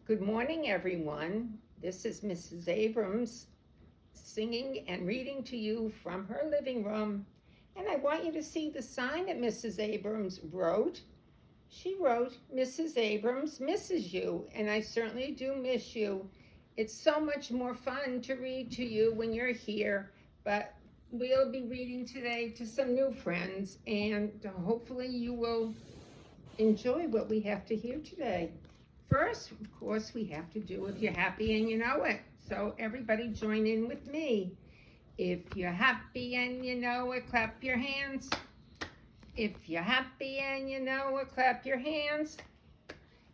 Good morning, everyone. This is Mrs. Abrams singing and reading to you from her living room. And I want you to see the sign that Mrs. Abrams wrote. She wrote, Mrs. Abrams misses you, and I certainly do miss you. It's so much more fun to read to you when you're here, but we'll be reading today to some new friends, and hopefully you will enjoy what we have to hear today. First, of course, we have to do If You're Happy and You Know It. So everybody join in with me. If you're happy and you know it, clap your hands. If you're happy and you know it, clap your hands.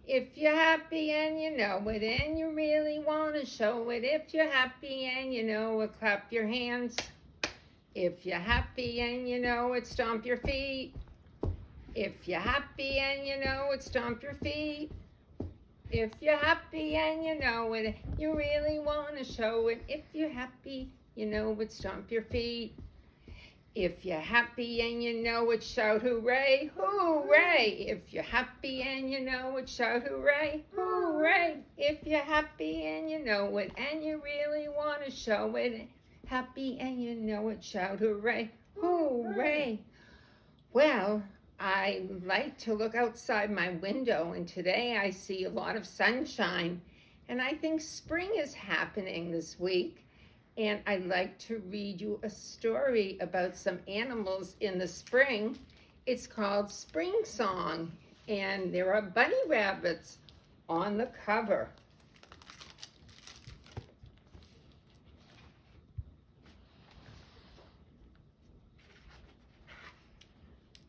If you're happy and you know it and you really want to show it. If you're happy and you know it, clap your hands. If you're happy and you know it, stomp your feet. If you're happy and you know it, stomp your feet. If you're happy and you know it, you really want to show it. If you're happy, you know it, stomp your feet. If you're happy and you know it, shout hooray, hooray. If you're happy and you know it, shout hooray, hooray. If you're happy and you know it, and you really want to show it, happy and you know it, shout hooray, hooray. Well, I like to look outside my window, and today I see a lot of sunshine, and I think spring is happening this week. And I'd like to read you a story about some animals in the spring. It's called Spring Song, and there are bunny rabbits on the cover.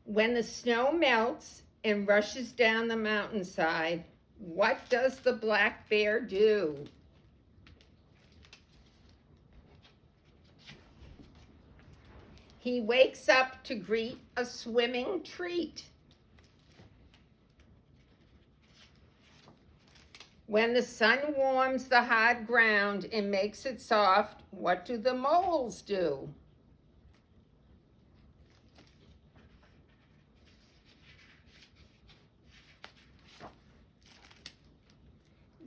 When the snow melts and rushes down the mountainside, what does the black bear do? He wakes up to greet a swimming treat. When the sun warms the hard ground and makes it soft, what do the moles do?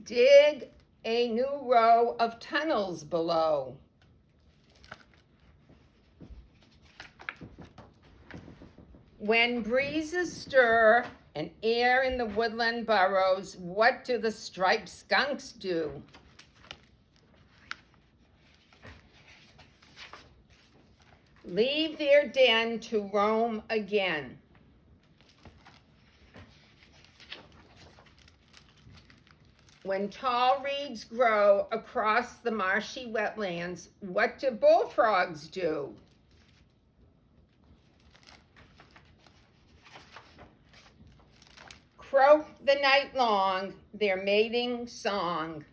Dig a new row of tunnels below. When breezes stir and air in the woodland burrows, what do the striped skunks do? Leave their den to roam again. When tall reeds grow across the marshy wetlands, what do bullfrogs do? Croak the night long their mating song.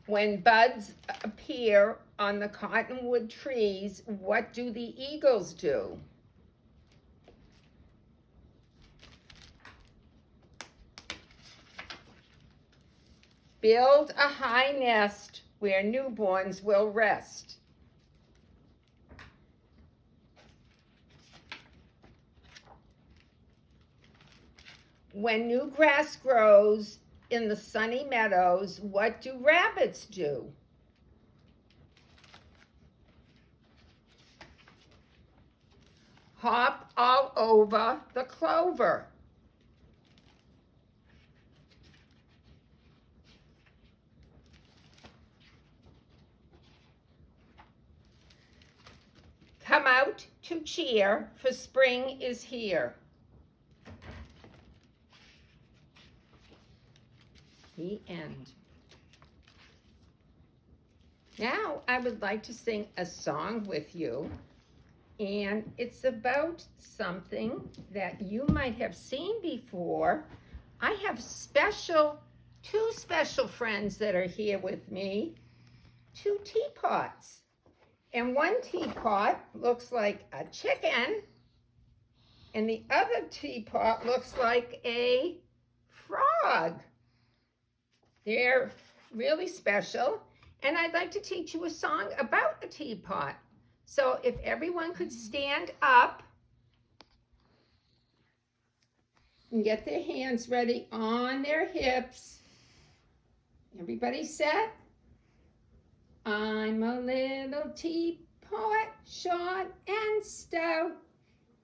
When buds appear on the cottonwood trees, what do the eagles do? Build a high nest where newborns will rest. When new grass grows in the sunny meadows, what do rabbits do? Hop all over the clover. Come out to cheer, for spring is here. The end. Now I would like to sing a song with you, and it's about something that you might have seen before. I have two special friends that are here with me, two teapots. And one teapot looks like a chicken, and the other teapot looks like a frog. They're really special, and I'd like to teach you a song about a teapot. So if everyone could stand up and get their hands ready on their hips. Everybody set? I'm a little teapot, short and stout.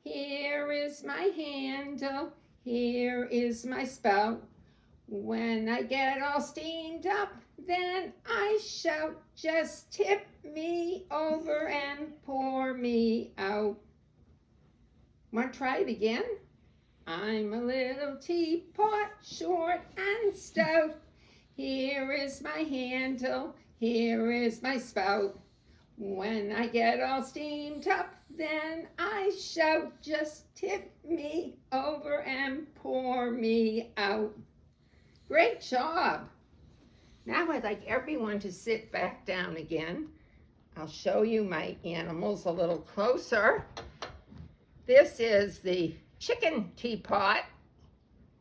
Here is my handle, here is my spout. When I get all steamed up, then I shout, just tip me over and pour me out. Want to try it again? I'm a little teapot, short and stout. Here is my handle, here is my spout. When I get all steamed up, then I shout, just tip me over and pour me out. Great job. Now I'd like everyone to sit back down again. I'll show you my animals a little closer. This is the chicken teapot,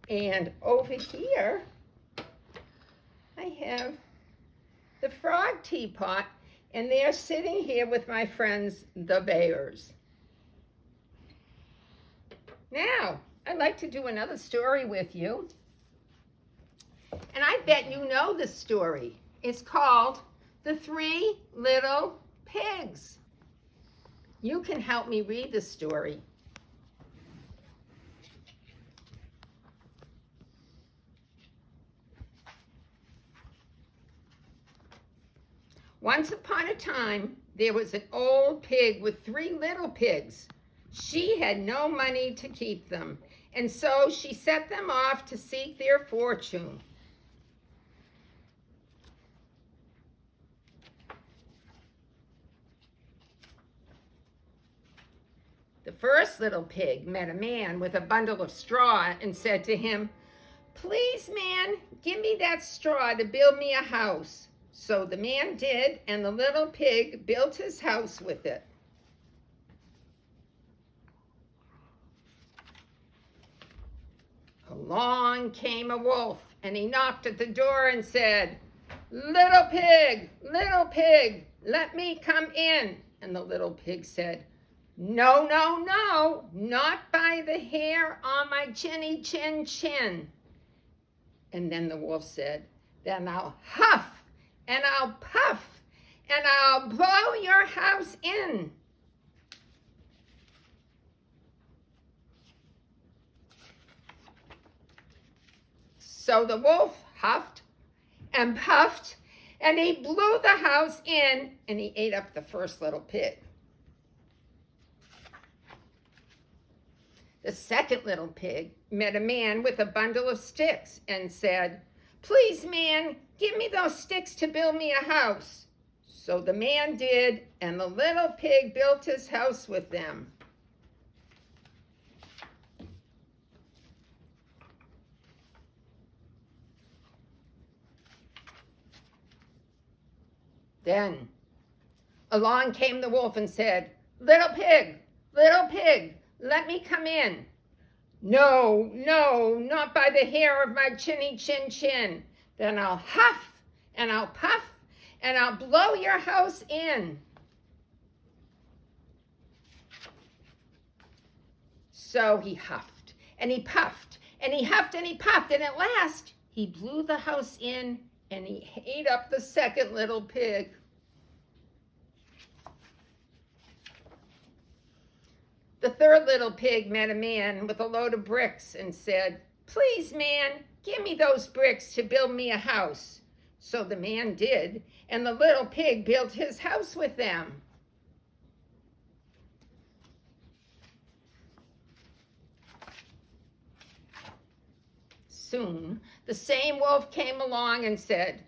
and over here I have the frog teapot, and they're sitting here with my friends, the bears. Now, I'd like to do another story with you, and I bet you know this story. It's called The Three Little Pigs. You can help me read the story. Once upon a time, there was an old pig with three little pigs. She had no money to keep them, and so she set them off to seek their fortune. The first little pig met a man with a bundle of straw and said to him, "Please, man, give me that straw to build me a house." So the man did, and the little pig built his house with it. Along came a wolf, and he knocked at the door and said, little pig, let me come in." And the little pig said, "No, no, no, not by the hair on my chinny chin chin." And then the wolf said, "Then I'll huff and I'll puff and I'll blow your house in." So the wolf huffed and puffed, and he blew the house in, and he ate up the first little pig. The second little pig met a man with a bundle of sticks and said, "Please, man, give me those sticks to build me a house." So the man did, and the little pig built his house with them. Then along came the wolf and said, little pig, let me come in." "No, no, not by the hair of my chinny chin chin. Then I'll huff and I'll puff and I'll blow your house in." So he huffed and he puffed and he huffed and he puffed, and at last he blew the house in, and he ate up the second little pig. The third little pig met a man with a load of bricks and said, "Please, man, give me those bricks to build me a house." So the man did, and the little pig built his house with them. Soon the same wolf came along and said,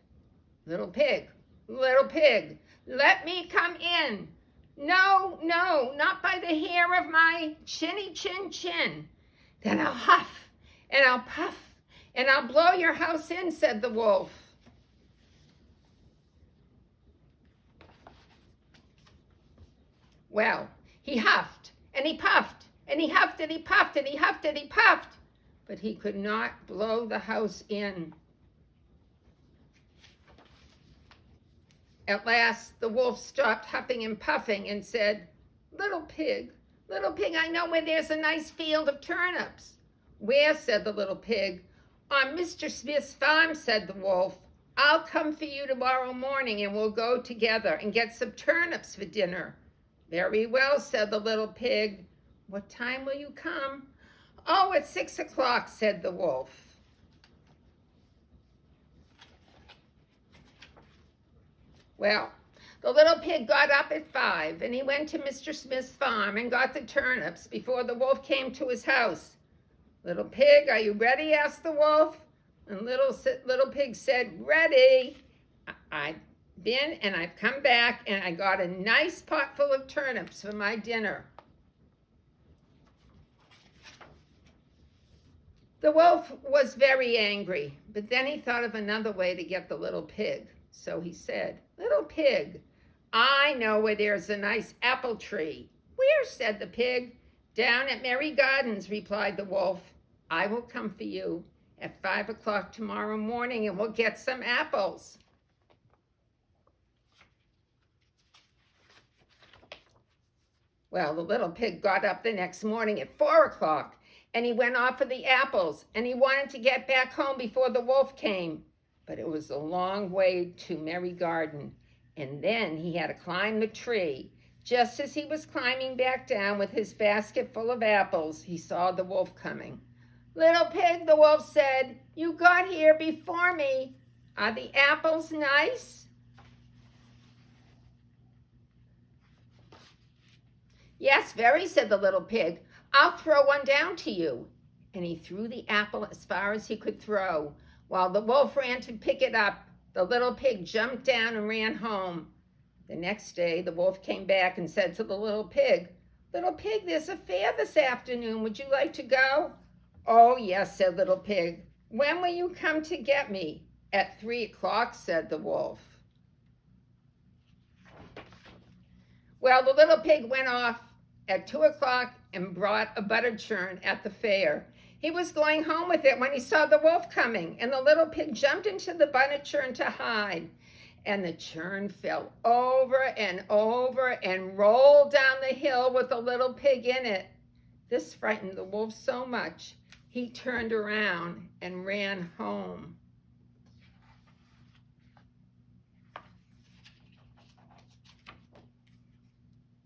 little pig, let me come in." "No, no, not by the hair of my chinny chin chin. Then I'll huff and I'll puff and I'll blow your house in," said the wolf. Well, he huffed and he puffed and he huffed and he puffed and he huffed and he puffed, but he could not blow the house in. At last, the wolf stopped huffing and puffing and said, little pig, I know where there's a nice field of turnips. Where? Said the little pig. On Mr. Smith's farm, said the wolf. I'll come for you tomorrow morning and we'll go together and get some turnips for dinner. Very well, said the little pig. What time will you come? Oh, at 6 o'clock, said the wolf. Well, the little pig got up at 5 and he went to Mr. Smith's farm and got the turnips before the wolf came to his house. Little pig, are you ready? Asked the wolf. And little pig said, ready. I've been and I've come back and I got a nice pot full of turnips for my dinner. The wolf was very angry, but then he thought of another way to get the little pig. So he said, little pig, I know where there's a nice apple tree. Where? Said the pig. Down at Merry Gardens, replied the wolf. I will come for you at 5 o'clock tomorrow morning and we'll get some apples. Well, the little pig got up the next morning at 4 o'clock and he went off for the apples and he wanted to get back home before the wolf came. But it was a long way to Merry Garden, and then he had to climb the tree. Just as he was climbing back down with his basket full of apples, he saw the wolf coming. Little pig, the wolf said, you got here before me. Are the apples nice? Yes, very, said the little pig. I'll throw one down to you. And he threw the apple as far as he could throw. While the wolf ran to pick it up, the little pig jumped down and ran home. The next day, the wolf came back and said to the little pig, there's a fair this afternoon. Would you like to go? Oh, yes, said little pig. When will you come to get me? At 3 o'clock, said the wolf. Well, the little pig went off at 2 o'clock and brought a butter churn at the fair. He was going home with it when he saw the wolf coming, and the little pig jumped into the butter churn to hide. And the churn fell over and rolled down the hill with the little pig in it. This frightened the wolf so much, he turned around and ran home.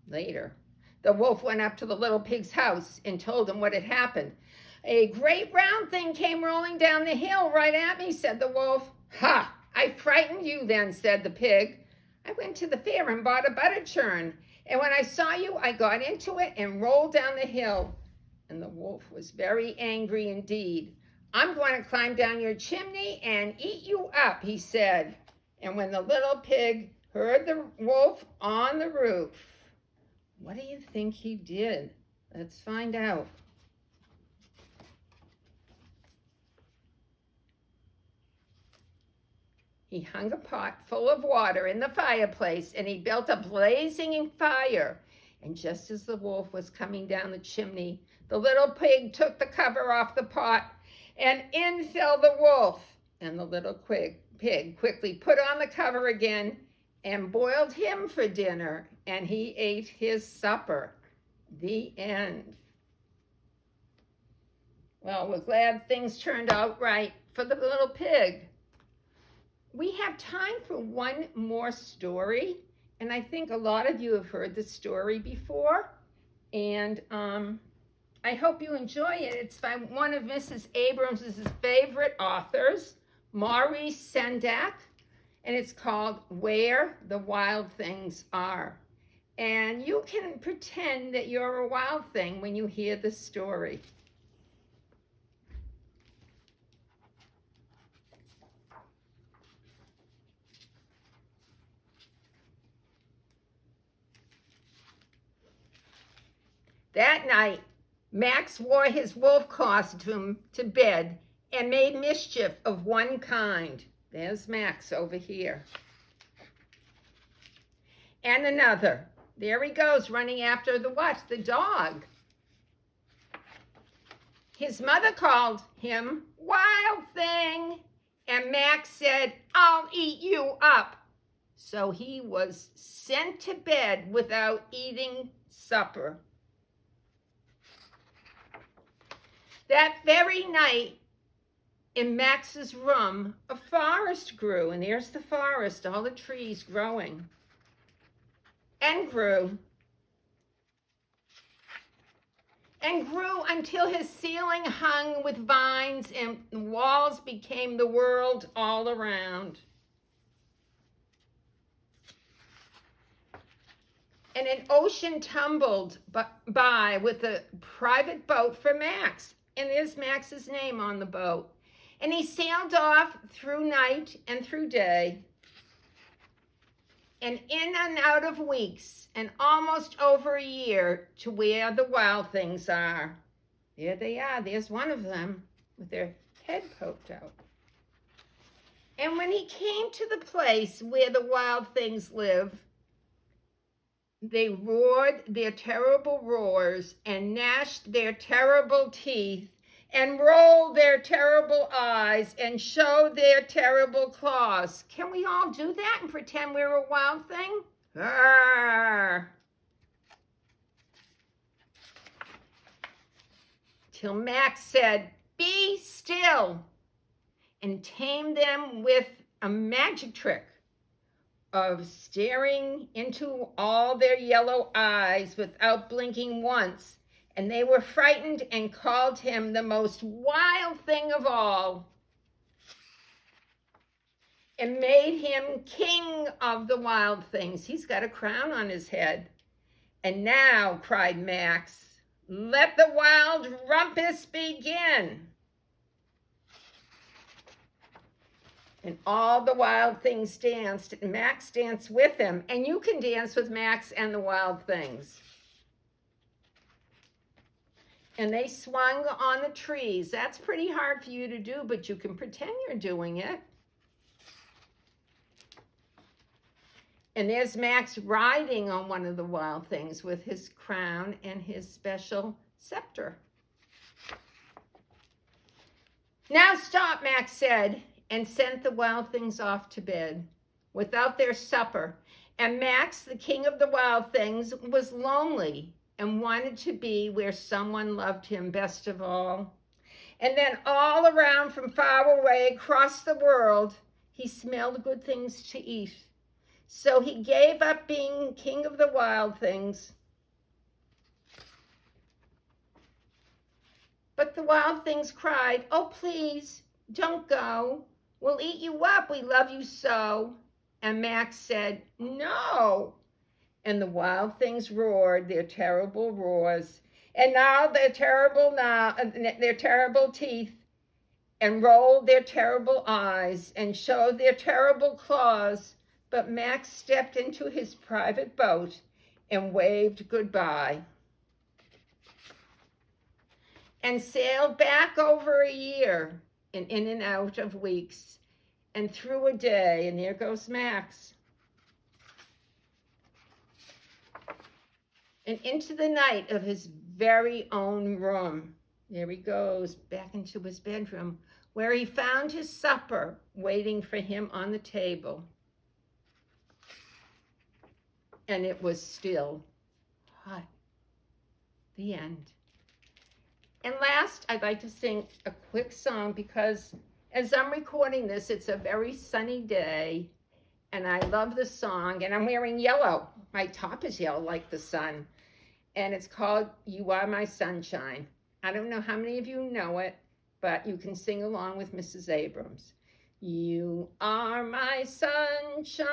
Later, the wolf went up to the little pig's house and told him what had happened. A great round thing came rolling down the hill right at me, said the wolf. Ha! I frightened you then, said the pig. I went to the fair and bought a butter churn, and when I saw you, I got into it and rolled down the hill. And the wolf was very angry indeed. I'm going to climb down your chimney and eat you up, he said. And when the little pig heard the wolf on the roof, what do you think he did? Let's find out. He hung a pot full of water in the fireplace and he built a blazing fire. And just as the wolf was coming down the chimney, the little pig took the cover off the pot and in fell the wolf. And the little pig quickly put on the cover again and boiled him for dinner, and he ate his supper. The end. Well, we're glad things turned out right for the little pig. We have time for one more story, and I think a lot of you have heard the story before, and I hope you enjoy it. It's by one of Mrs. Abrams' favorite authors, Maurice Sendak, and it's called Where the Wild Things Are. And you can pretend that you're a wild thing when you hear the story. That night, Max wore his wolf costume to bed and made mischief of one kind. There's Max over here. And another. There he goes, running after the what? The dog. His mother called him Wild Thing, and Max said, I'll eat you up. So he was sent to bed without eating supper. That very night, in Max's room, a forest grew, and there's the forest, all the trees growing, and grew until his ceiling hung with vines and the walls became the world all around. And an ocean tumbled by with a private boat for Max, and there's Max's name on the boat. And he sailed off through night and through day, and in and out of weeks, and almost over a year, to where the wild things are. There they are. There's one of them with their head poked out. And when he came to the place where the wild things live, they roared their terrible roars and gnashed their terrible teeth and rolled their terrible eyes and showed their terrible claws. Can we all do that and pretend we're a wild thing? Arr! Till Max said, "Be still," and tamed them with a magic trick of staring into all their yellow eyes without blinking once. And they were frightened and called him the most wild thing of all, and made him king of the wild things. He's got a crown on his head. And now, cried Max, let the wild rumpus begin. And all the wild things danced, and Max danced with them. And you can dance with Max and the wild things. And they swung on the trees. That's pretty hard for you to do, but you can pretend you're doing it. And there's Max riding on one of the wild things with his crown and his special scepter. Now stop, Max said, and sent the wild things off to bed without their supper. And Max, the king of the wild things, was lonely and wanted to be where someone loved him best of all. And then all around from far away across the world, he smelled good things to eat. So he gave up being king of the wild things. But the wild things cried, "Oh, please, don't go. We'll eat you up. We love you so." And Max said, "No." And the wild things roared their terrible roars, and now their terrible teeth, and rolled their terrible eyes, and showed their terrible claws. But Max stepped into his private boat and waved goodbye, and sailed back over a year, and in and out of weeks, and through a day, and there goes Max. And into the night of his very own room. There he goes, back into his bedroom, where he found his supper waiting for him on the table. And it was still hot. The end. And last, I'd like to sing a quick song because as I'm recording this, it's a very sunny day, and I love the song, and I'm wearing yellow. My top is yellow like the sun, and it's called "You Are My Sunshine." I don't know how many of you know it, but you can sing along with Mrs. Abrams. You are my sunshine,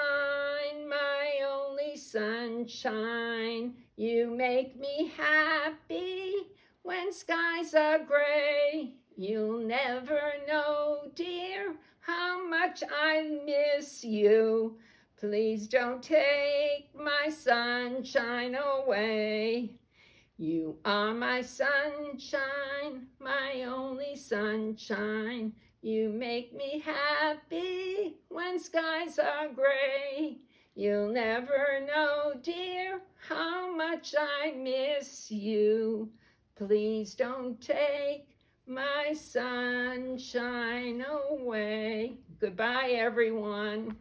my only sunshine. You make me happy when skies are gray. You'll never know, dear, how much I miss you. Please don't take my sunshine away. You are my sunshine, my only sunshine. You make me happy when skies are gray. You'll never know, dear, how much I miss you. Please don't take my sunshine away. Goodbye, everyone.